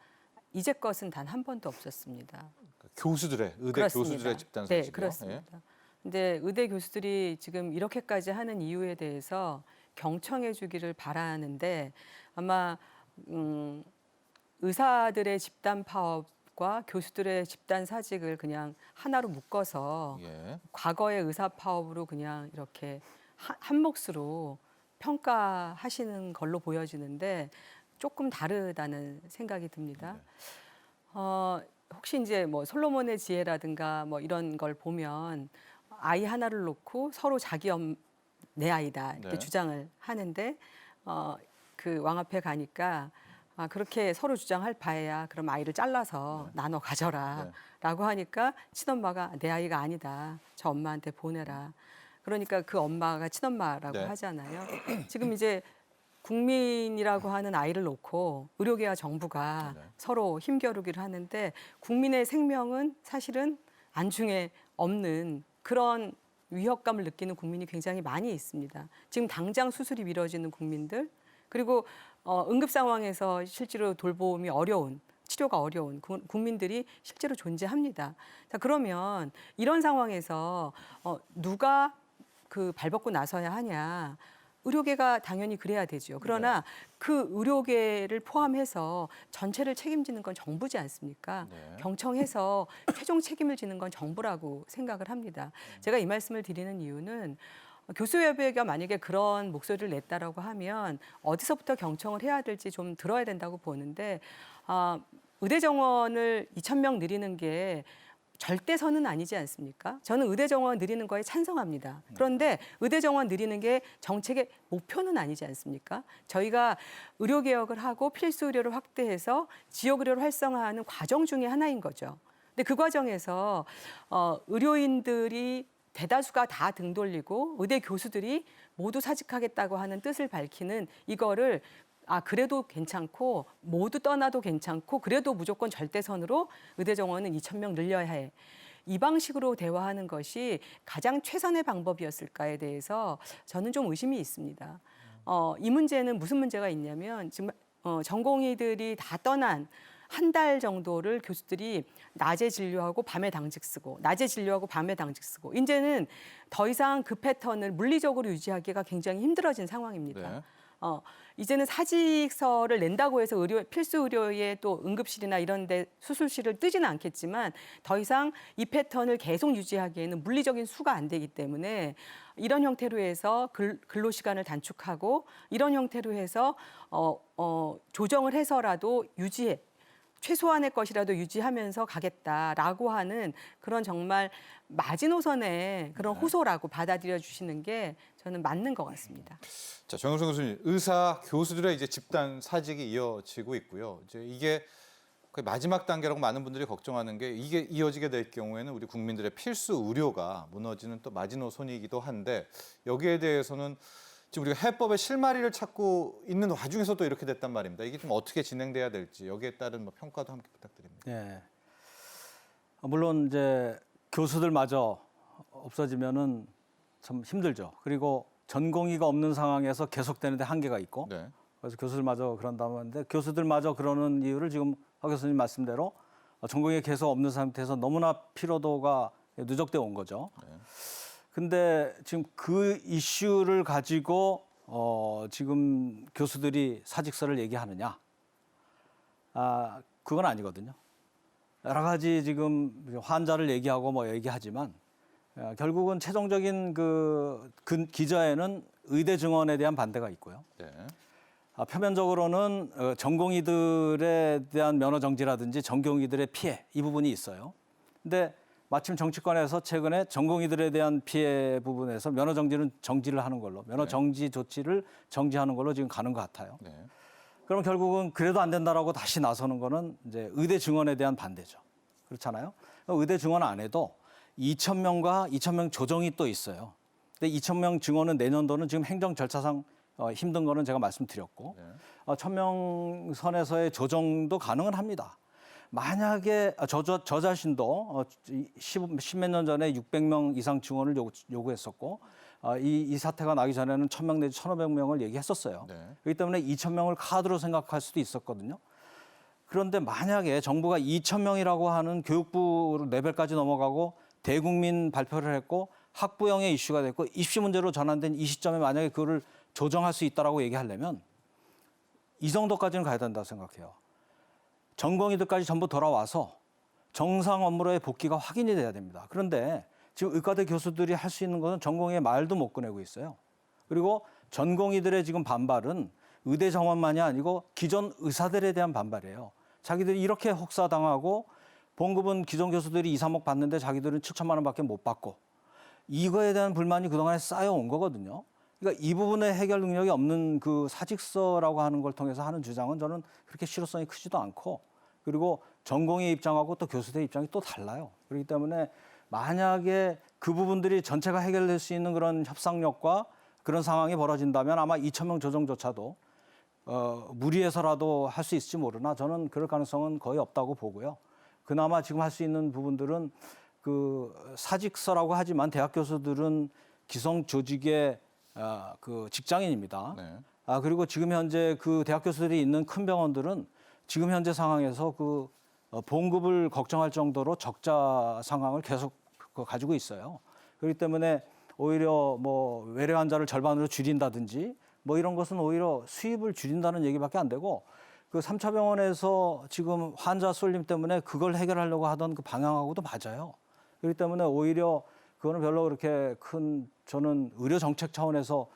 이제껏은 단 한 번도 없었습니다. 교수들의 의대 그렇습니다. 교수들의 집단 네, 사직이요? 그렇습니다. 근데 의대 교수들이 지금 이렇게까지 하는 이유에 대해서 경청해 주기를 바라는데 아마 의사들의 집단 파업과 교수들의 집단 사직을 그냥 하나로 묶어서 예. 과거의 의사 파업으로 그냥 이렇게 한 몫으로 평가하시는 걸로 보여지는데 조금 다르다는 생각이 듭니다. 혹시 이제 뭐 솔로몬의 지혜라든가 뭐 이런 걸 보면 아이 하나를 놓고 서로 내 아이다 이렇게 네. 주장을 하는데 그 왕 앞에 가니까 그렇게 서로 주장할 바에야 그럼 아이를 잘라서 나눠 가져라라고 하니까 친엄마가 내 아이가 아니다. 저 엄마한테 보내라. 그러니까 그 엄마가 친엄마라고 네. 하잖아요. 지금 이제 국민이라고 하는 아이를 놓고 의료계와 정부가 네. 서로 힘겨루기를 하는데 국민의 생명은 사실은 안중에 없는 그런 위협감을 느끼는 국민이 굉장히 많이 있습니다. 지금 당장 수술이 미뤄지는 국민들 그리고 응급 상황에서 실제로 돌봄이 어려운 치료가 어려운 국민들이 실제로 존재합니다. 자, 그러면 이런 상황에서 누가 그 발벗고 나서야 하냐? 의료계가 당연히 그래야 되죠. 그러나 그 의료계를 포함해서 전체를 책임지는 건 정부지 않습니까? 네. 경청해서 최종 책임을 지는 건 정부라고 생각을 합니다. 제가 이 말씀을 드리는 이유는 교수협의회가 만약에 그런 목소리를 냈다라고 하면 어디서부터 경청을 해야 될지 좀 들어야 된다고 보는데 의대 정원을 2,000명 늘리는 게 절대선은 아니지 않습니까? 저는 의대 정원 늘리는 거에 찬성합니다. 그런데 의대 정원 늘리는 게 정책의 목표는 아니지 않습니까? 저희가 의료 개혁을 하고 필수 의료를 확대해서 지역 의료를 활성화하는 과정 중에 하나인 거죠. 근데 그 과정에서 의료인들이 대다수가 다 등 돌리고 의대 교수들이 모두 사직하겠다고 하는 뜻을 밝히는 이거를 그래도 괜찮고 모두 떠나도 괜찮고 그래도 무조건 절대선으로 의대 정원은 2,000명 늘려야 해. 이 방식으로 대화하는 것이 가장 최선의 방법이었을까에 대해서 저는 좀 의심이 있습니다. 이 문제는 무슨 문제가 있냐면 지금 전공의들이 다 떠난 한 달 정도를 교수들이 낮에 진료하고 밤에 당직 쓰고 낮에 진료하고 밤에 당직 쓰고 이제는 더 이상 그 패턴을 물리적으로 유지하기가 굉장히 힘들어진 상황입니다. 네. 이제는 사직서를 낸다고 해서 필수 의료의 또 응급실이나 이런 데 수술실을 뜨지는 않겠지만 더 이상 이 패턴을 계속 유지하기에는 물리적인 수가 안 되기 때문에 이런 형태로 해서 근로 시간을 단축하고 이런 형태로 해서 조정을 해서라도 최소한의 것이라도 유지하면서 가겠다라고 하는 그런 정말 마지노선의 그런 호소라고 받아들여 주시는 게 저는 맞는 것 같습니다. 자, 정영선 교수님, 의사 교수들의 이제 집단 사직이 이어지고 있고요. 이제 이게 거의 마지막 단계라고 많은 분들이 걱정하는 게 이게 이어지게 될 경우에는 우리 국민들의 필수 의료가 무너지는 또 마지노선이기도 한데 여기에 대해서는 지금 우리가 해법의 실마리를 찾고 있는 와중에서도 이렇게 됐단 말입니다. 이게 좀 어떻게 진행돼야 될지 여기에 따른 뭐 평가도 함께 부탁드립니다. 네. 물론 이제 교수들마저 없어지면은 참 힘들죠. 그리고 전공의가 없는 상황에서 계속되는데 한계가 있고, 네. 그래서 교수들마저 그런다고 하는데 교수들마저 그러는 이유를 지금 박 교수님 말씀대로 전공의가 계속 없는 상태에서 너무나 피로도가 누적되어 온 거죠. 네. 근데 지금 그 이슈를 가지고 지금 교수들이 사직서를 얘기하느냐? 그건 아니거든요. 여러 가지 지금 환자를 얘기하고 뭐 얘기하지만 결국은 최종적인 그 기저에는 의대 증원에 대한 반대가 있고요. 네. 표면적으로는 전공의들에 대한 면허 정지라든지 전공의들의 피해 이 부분이 있어요. 근데 마침 정치권에서 최근에 전공의들에 대한 피해 부분에서 면허 정지는 정지를 하는 걸로 면허 정지 조치를 정지하는 걸로 지금 가는 것 같아요. 네. 그럼 결국은 그래도 안 된다라고 다시 나서는 거는 이제 의대 증원에 대한 반대죠. 그렇잖아요. 의대 증원 안 해도 2,000명과 2,000명 조정이 또 있어요. 근데 2,000명 증원은 내년도는 지금 행정 절차상 힘든 거는 제가 말씀드렸고 1,000명 선에서의 조정도 가능은 합니다. 만약에 저 자신도 십몇 년 전에 600명 이상 증원을 요구했었고 이 사태가 나기 전에는 1,000명 내지 1,500명을 얘기했었어요. 네. 그렇기 때문에 2,000명을 카드로 생각할 수도 있었거든요. 그런데 만약에 정부가 2,000명이라고 하는 교육부 레벨까지 넘어가고 대국민 발표를 했고 학부형의 이슈가 됐고 입시 문제로 전환된 이 시점에 만약에 그거를 조정할 수 있다라고 얘기하려면 이 정도까지는 가야 된다고 생각해요. 전공의들까지 전부 돌아와서 정상 업무로의 복귀가 확인이 돼야 됩니다. 그런데 지금 의과대 교수들이 할 수 있는 것은 전공의의 말도 못 꺼내고 있어요. 그리고 전공의들의 지금 반발은 의대 정원만이 아니고 기존 의사들에 대한 반발이에요. 자기들이 이렇게 혹사당하고 봉급은 기존 교수들이 2, 3억 받는데 자기들은 7천만 원밖에 못 받고 이거에 대한 불만이 그동안에 쌓여온 거거든요. 그러니까 이 부분에 해결 능력이 없는 그 사직서라고 하는 걸 통해서 하는 주장은 저는 그렇게 실효성이 크지도 않고 그리고 전공의 입장하고 또 교수들의 입장이 또 달라요. 그렇기 때문에 만약에 그 부분들이 전체가 해결될 수 있는 그런 협상력과 그런 상황이 벌어진다면 아마 2,000명 조정조차도 무리해서라도 할 수 있을지 모르나 저는 그럴 가능성은 거의 없다고 보고요. 그나마 지금 할 수 있는 부분들은 그 사직서라고 하지만 대학 교수들은 기성 조직의 그 직장인입니다. 네. 그리고 지금 현재 그 대학 교수들이 있는 큰 병원들은 지금 현재 상황에서 그 봉급을 걱정할 정도로 적자 상황을 계속 가지고 있어요. 그렇기 때문에 오히려 뭐 외래 환자를 절반으로 줄인다든지 뭐 이런 것은 오히려 수입을 줄인다는 얘기밖에 안 되고 그 3차 병원에서 지금 환자 쏠림 때문에 그걸 해결하려고 하던 그 방향하고도 맞아요. 그렇기 때문에 오히려 그거는 별로 그렇게 큰 저는 의료 정책 차원에서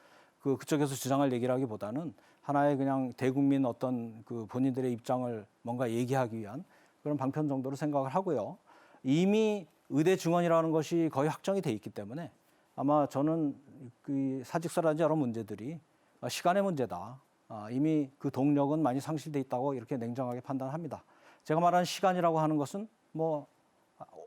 그쪽에서 주장할 얘기라기보다는 하나의 그냥 대국민 어떤 그 본인들의 입장을 뭔가 얘기하기 위한 그런 방편 정도로 생각을 하고요. 이미 의대 증원이라는 것이 거의 확정이 돼 있기 때문에 아마 저는 그 사직서라든지 여러 문제들이 시간의 문제다. 이미 그 동력은 많이 상실돼 있다고 이렇게 냉정하게 판단합니다. 제가 말하는 시간이라고 하는 것은 뭐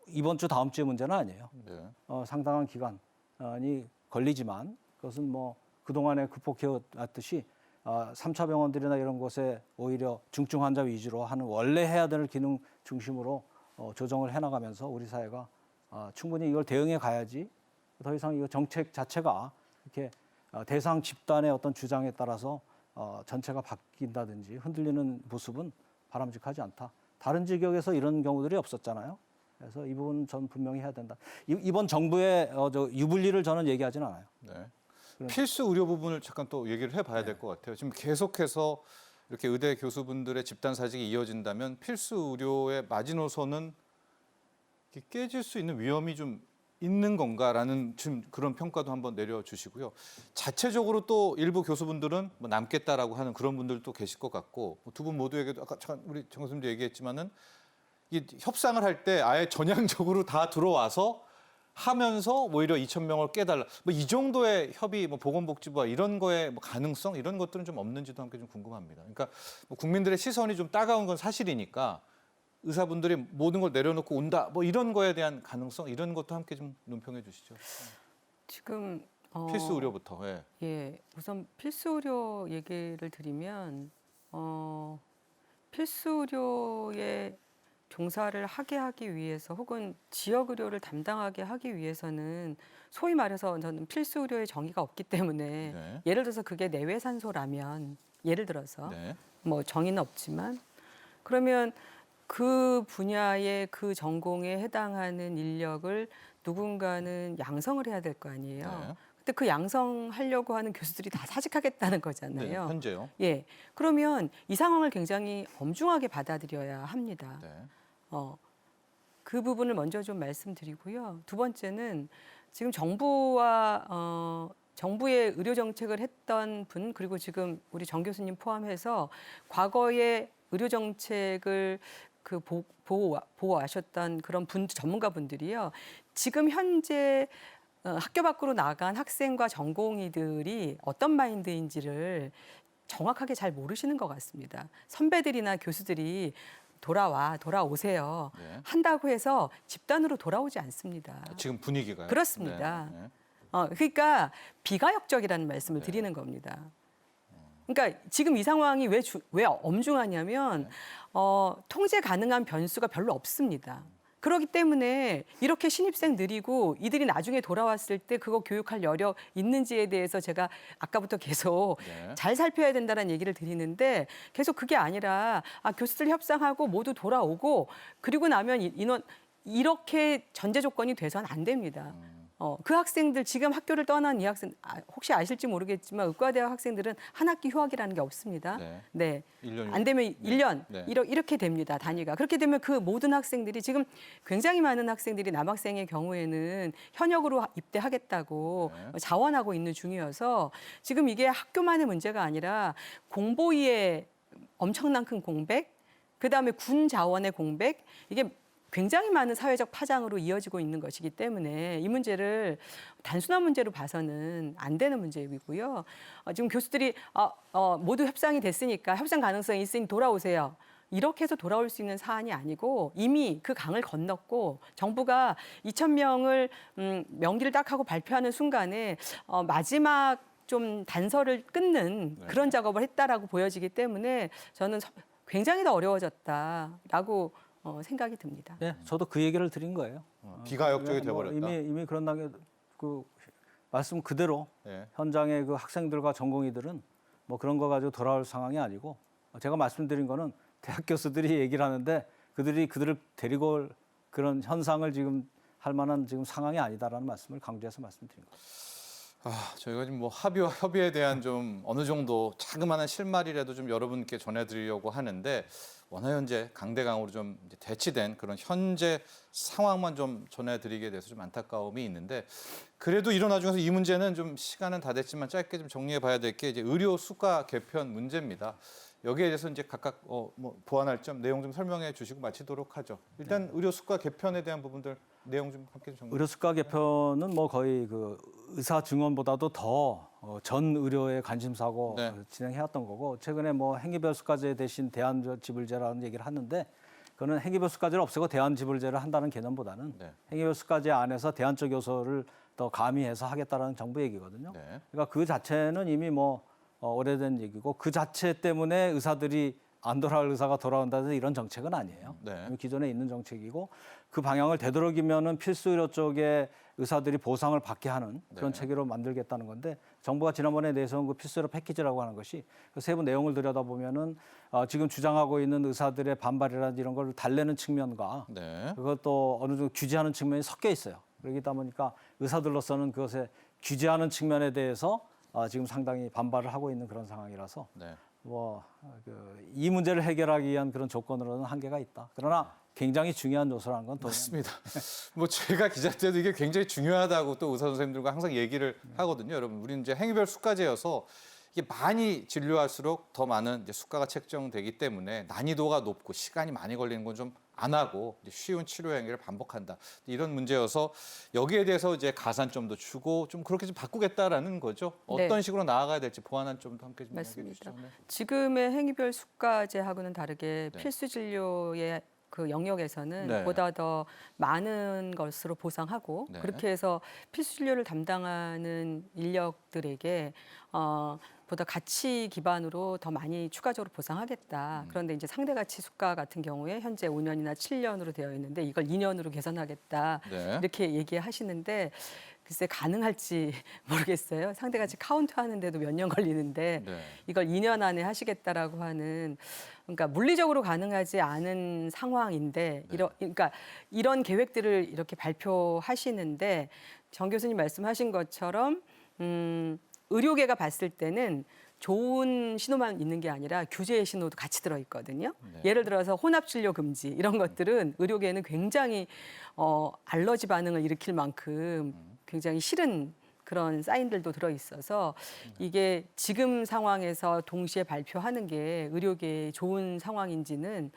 이번 주 다음 주의 문제는 아니에요. 네. 상당한 기간이 걸리지만 그것은 뭐 그동안에 극복해 왔듯이 3차 병원들이나 이런 곳에 오히려 중증 환자 위주로 하는 원래 해야 될 기능 중심으로 조정을 해나가면서 우리 사회가 충분히 이걸 대응해 가야지 더 이상 이거 정책 자체가 이렇게 대상 집단의 어떤 주장에 따라서 전체가 바뀐다든지 흔들리는 모습은 바람직하지 않다. 다른 지역에서 이런 경우들이 없었잖아요. 그래서 이 부분 전 분명히 해야 된다. 이번 정부의 유불리를 저는 얘기하진 않아요. 네. 필수 의료 부분을 잠깐 또 얘기를 해봐야 될 것 같아요. 지금 계속해서 이렇게 의대 교수분들의 집단 사직이 이어진다면 필수 의료의 마지노선은 이렇게 깨질 수 있는 위험이 좀 있는 건가라는 지금 그런 평가도 한번 내려주시고요. 자체적으로 또 일부 교수분들은 뭐 남겠다라고 하는 그런 분들도 계실 것 같고 두 분 모두에게도 아까 잠깐 우리 정 교수님도 얘기했지만은 이 협상을 할 때 아예 전향적으로 다 들어와서 하면서 오히려 2,000명을 깨달라. 뭐 이 정도의 협의, 뭐 보건복지부와 이런 거의 뭐 가능성 이런 것들은 좀 없는지도 함께 좀 궁금합니다. 그러니까 뭐 국민들의 시선이 좀 따가운 건 사실이니까 의사분들이 모든 걸 내려놓고 온다. 뭐 이런 거에 대한 가능성 이런 것도 함께 좀 논평해 주시죠. 지금 필수 의료부터. 예. 예, 우선 필수 의료 얘기를 드리면 필수 의료에 종사를 하게 하기 위해서 혹은 지역 의료를 담당하게 하기 위해서는 소위 말해서 저는 필수 의료의 정의가 없기 때문에 네. 예를 들어서 그게 내외산소라면 예를 들어서 네. 뭐 정의는 없지만 그러면 그 분야의 그 전공에 해당하는 인력을 누군가는 양성을 해야 될 거 아니에요. 네. 근데 그 양성하려고 하는 교수들이 다 사직하겠다는 네. 거잖아요. 현재요. 예. 그러면 이 상황을 굉장히 엄중하게 받아들여야 합니다. 네. 그 부분을 먼저 좀 말씀드리고요. 두 번째는 지금 정부와 정부의 의료 정책을 했던 분 그리고 지금 우리 정 교수님 포함해서 과거에 의료 정책을 보호하셨던 그런 전문가분들이요. 지금 현재 학교 밖으로 나간 학생과 전공의들이 어떤 마인드인지를 정확하게 잘 모르시는 것 같습니다. 선배들이나 교수들이 돌아오세요. 네. 한다고 해서 집단으로 돌아오지 않습니다. 지금 분위기가요. 그렇습니다. 네. 네. 그러니까 비가역적이라는 말씀을 드리는 겁니다. 그러니까 지금 이 상황이 왜 엄중하냐면 통제 가능한 변수가 별로 없습니다. 그렇기 때문에 이렇게 신입생 늘이고 이들이 나중에 돌아왔을 때 그거 교육할 여력 있는지에 대해서 제가 아까부터 계속 네. 잘 살펴야 된다는 얘기를 드리는데 계속 그게 아니라 교수들 협상하고 모두 돌아오고 그리고 나면 인원 이렇게 전제 조건이 돼서는 안 됩니다. 그 학생들 지금 학교를 떠난 이 학생 혹시 아실지 모르겠지만 의과대학 학생들은 한 학기 휴학이라는 게 없습니다. 네. 1년 안 되면 1년 네. 이렇게 됩니다. 단위가. 그렇게 되면 그 모든 학생들이 지금 굉장히 많은 학생들이 남학생의 경우에는 현역으로 입대하겠다고 네. 자원하고 있는 중이어서 지금 이게 학교만의 문제가 아니라 공보위의 엄청난 큰 공백, 그다음에 군 자원의 공백 이게 굉장히 많은 사회적 파장으로 이어지고 있는 것이기 때문에 이 문제를 단순한 문제로 봐서는 안 되는 문제이고요. 지금 교수들이 모두 협상이 됐으니까 협상 가능성이 있으니 돌아오세요. 이렇게 해서 돌아올 수 있는 사안이 아니고 이미 그 강을 건넜고 정부가 2,000명을 명기를 딱 하고 발표하는 순간에 마지막 좀 단서를 끊는 그런 작업을 했다라고 보여지기 때문에 저는 굉장히 더 어려워졌다라고 생각이 듭니다. 네, 저도 그 얘기를 드린 거예요. 비가역적이 돼버렸다. 이미 그런 단계 그 말씀 그대로 네. 현장의 그 학생들과 전공의들은 뭐 그런 거 가지고 돌아올 상황이 아니고 제가 말씀드린 거는 대학 교수들이 얘기를 하는데 그들을 데리고 올 그런 현상을 지금 할 만한 지금 상황이 아니다라는 말씀을 강조해서 말씀드린 거예요. 저희가 지금 뭐 합의와 협의에 대한 좀 어느 정도 자그마한 실마리라도 좀 여러분께 전해드리려고 하는데 워낙 현재 강대강으로 좀 이제 대치된 그런 현재 상황만 좀 전해드리게 돼서 좀 안타까움이 있는데 그래도 이런 와중에서 이 문제는 좀 시간은 다 됐지만 짧게 좀 정리해봐야 될 게 이제 의료 수가 개편 문제입니다. 여기에 대해서 이제 각각 뭐 보완할 점 내용 좀 설명해 주시고 마치도록 하죠. 일단 의료 수가 개편에 대한 부분들 내용 좀 함께 좀 정리. 의료 수가 개편은 뭐 거의 그 의사 증원보다도 더 전 의료에 관심사고 네. 진행해왔던 거고 최근에 뭐 행위별 수가제 대신 대안지불제라는 얘기를 하는데 그거는 행위별 수가제를 없애고 대안지불제를 한다는 개념보다는 네. 행위별 수가제 안에서 대안적 요소를 더 가미해서 하겠다라는 정부 얘기거든요. 네. 그러니까 그 자체는 이미 뭐 오래된 얘기고 그 자체 때문에 의사들이 안 돌아갈 의사가 돌아온다는 이런 정책은 아니에요. 네. 기존에 있는 정책이고 그 방향을 되도록이면은 필수 의료 쪽에 의사들이 보상을 받게 하는 그런 네. 체계로 만들겠다는 건데 정부가 지난번에 내세운 그 필수 의료 패키지라고 하는 것이 그 세부 내용을 들여다보면은 지금 주장하고 있는 의사들의 반발이라든지 이런 걸 달래는 측면과 네. 그것도 어느 정도 규제하는 측면이 섞여 있어요. 그러다 보니까 의사들로서는 그것에 규제하는 측면에 대해서 지금 상당히 반발을 하고 있는 그런 상황이라서 네. 이 문제를 해결하기 위한 그런 조건으로는 한계가 있다. 그러나 굉장히 중요한 요소라는 건 동의합니다. 맞습니다. 뭐 제가 기자 때도 이게 굉장히 중요하다고 또 의사 선생님들과 항상 얘기를 하거든요. 여러분, 우리는 이제 행위별 수가제여서 이게 많이 진료할수록 더 많은 이제 수가가 책정되기 때문에 난이도가 높고 시간이 많이 걸리는 건 좀 안 하고 이제 쉬운 치료 행위를 반복한다. 이런 문제여서 여기에 대해서 이제 가산점도 주고 좀 그렇게 좀 바꾸겠다라는 거죠. 어떤 네. 식으로 나아가야 될지 보완한 점도 함께 좀 이야기해 맞습니다. 주시죠. 네. 지금의 행위별 수가제하고는 다르게 네. 필수 진료의 그 영역에서는 네. 보다 더 많은 것으로 보상하고 네. 그렇게 해서 필수 진료를 담당하는 인력들에게 보다 가치 기반으로 더 많이 추가적으로 보상하겠다. 그런데 이제 상대 가치 수가 같은 경우에 현재 5년이나 7년으로 되어 있는데 이걸 2년으로 개선하겠다. 네. 이렇게 얘기하시는데 글쎄 가능할지 모르겠어요. 상대 가치 카운트 하는데도 몇 년 걸리는데 네. 이걸 2년 안에 하시겠다라고 하는 그러니까 물리적으로 가능하지 않은 상황인데 그러니까 이런 계획들을 이렇게 발표하시는데 정 교수님 말씀하신 것처럼 의료계가 봤을 때는 좋은 신호만 있는 게 아니라 규제의 신호도 같이 들어 있거든요. 네. 예를 들어서 혼합 진료 금지 이런 것들은 의료계에는 굉장히 알러지 반응을 일으킬 만큼 굉장히 싫은 그런 사인들도 들어 있어서 이게 지금 상황에서 동시에 발표하는 게 의료계에 좋은 상황인지는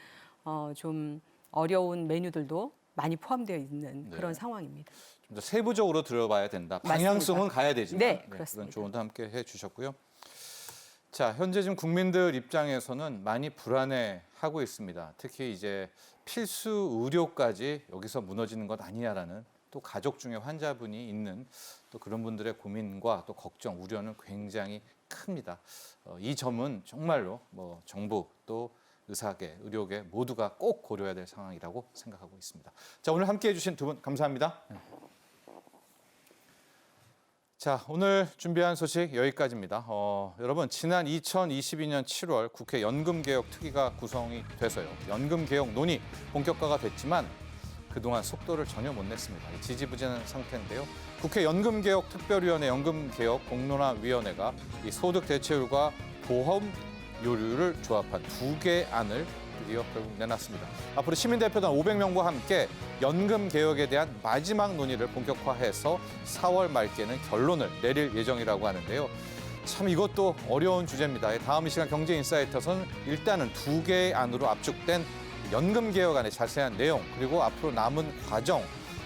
좀 어려운 메뉴들도 많이 포함되어 있는 네. 그런 상황입니다. 좀 더 세부적으로 들어봐야 된다. 맞습니다. 방향성은 가야 되지만 네, 그런 그렇습니다. 조언도 함께 해주셨고요. 자, 현재 지금 국민들 입장에서는 많이 불안해하고 있습니다. 특히 이제 필수 의료까지 여기서 무너지는 것 아니냐라는 또 가족 중에 환자분이 있는 또 그런 분들의 고민과 또 걱정, 우려는 굉장히 큽니다. 이 점은 정말로 뭐 정부 또 의사계, 의료계 모두가 꼭 고려해야 될 상황이라고 생각하고 있습니다. 자, 오늘 함께해 주신 두 분 감사합니다. 자, 오늘 준비한 소식 여기까지입니다. 여러분, 지난 2022년 7월 국회 연금개혁특위가 구성이 돼서요. 연금개혁 논의 본격화가 됐지만 그동안 속도를 전혀 못 냈습니다. 지지부진한 상태인데요. 국회 연금개혁특별위원회 연금개혁 공론화위원회가 이 소득 대체율과 보험료율을 조합한 2개 안을 드디어 결국 내놨습니다. 앞으로 시민대표단 500명과 함께 연금 개혁에 대한 마지막 논의를 본격화해서 4월 말께는 결론을 내릴 예정이라고 하는데요. 참 이것도 어려운 주제입니다. 다음 이 시간 경제인사이트에서는 일단은 2개의 안으로 압축된 연금 개혁안의 자세한 내용 그리고 앞으로 남은 과정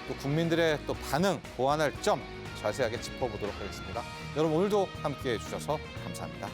또 국민들의 또 반응 보완할 점 자세하게 짚어보도록 하겠습니다. 여러분 오늘도 함께해 주셔서 감사합니다.